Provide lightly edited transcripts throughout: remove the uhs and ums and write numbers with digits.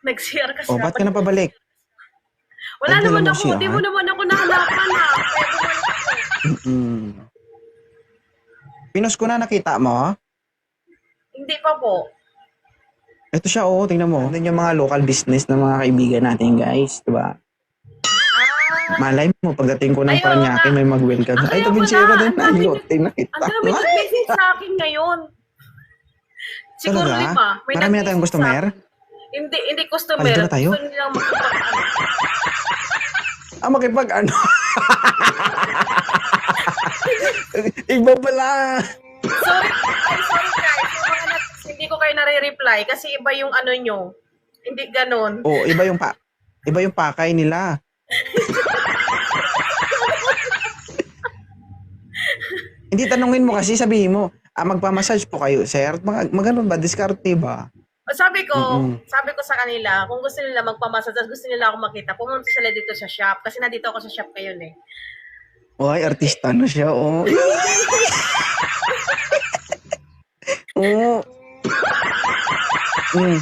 Nag-CR kasi O, ba't ka na pabalik? Wala Ay, naman dala mo ako. CR? Di mo naman ako nahanapan ha. Kaya bumalik ako. Mm. Pinos ko na, nakita mo? Hindi pa po. Ito siya, oh, tingnan mo. Ito yung mga local business ng mga kaibigan natin, guys. Diba? Malay mo, pagdating ko ng Ay, oo Paranaque, nga. may mag-welcome. Ay, Ayaw ito ko Vinchero na. din. Ang dami Ayun, nakita Ang dami mo. nag-message sa akin ngayon. Siguro Talaga? 5. May Marami na tayong nag-message sa customer? akin. Hindi customer. Paldo na tayo? Gusto nilang makipag-ano. Makipag ano? Iba pala. Sorry guys. Yung mga hindi ko kayo nare-reply kasi iba yung ano nyo. Hindi ganun. Oh, iba yung pakay nila. Hindi, tanungin mo kasi, sabihin mo, magpamassage po kayo, sir. Maganon ba? Diskarte ba? Sabi ko Mm-mm. sa kanila, kung gusto nila magpamassage, gusto nila ako makita, pumunta sila dito sa shop. Kasi nandito ako sa shop ngayon eh. Oy, artista na siya, oh. Oo. Mm.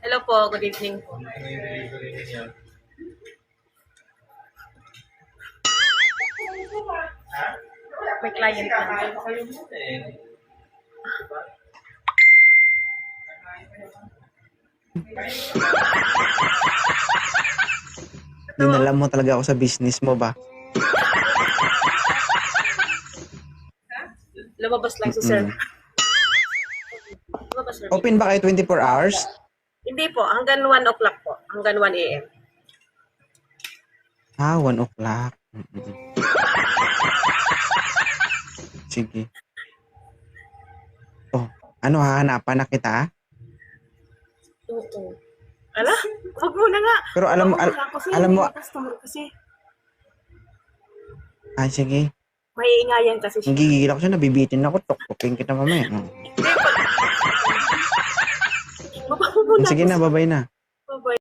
Hello po, good evening po. May client ka. Dinala mo talaga ako sa business mo ba? Lumabas lang si sir. Lumabas sir. Open ba kayo 24 hours? Hindi po, hanggang 1 o'clock po. Hanggang 1 a.m. 1 o'clock. Mm-mm. Sige. Oh, ano, hahanapan na kita? Oo. Ala, wag mo na nga. Pero alam mo, Wag na kasi alam mo, may customer kasi. sige. May ingayan kasi siya. Nagigigil ako siya, nabibitin ako, tuktukin kita mamaya. Baba mo muna. Sige na, babay na.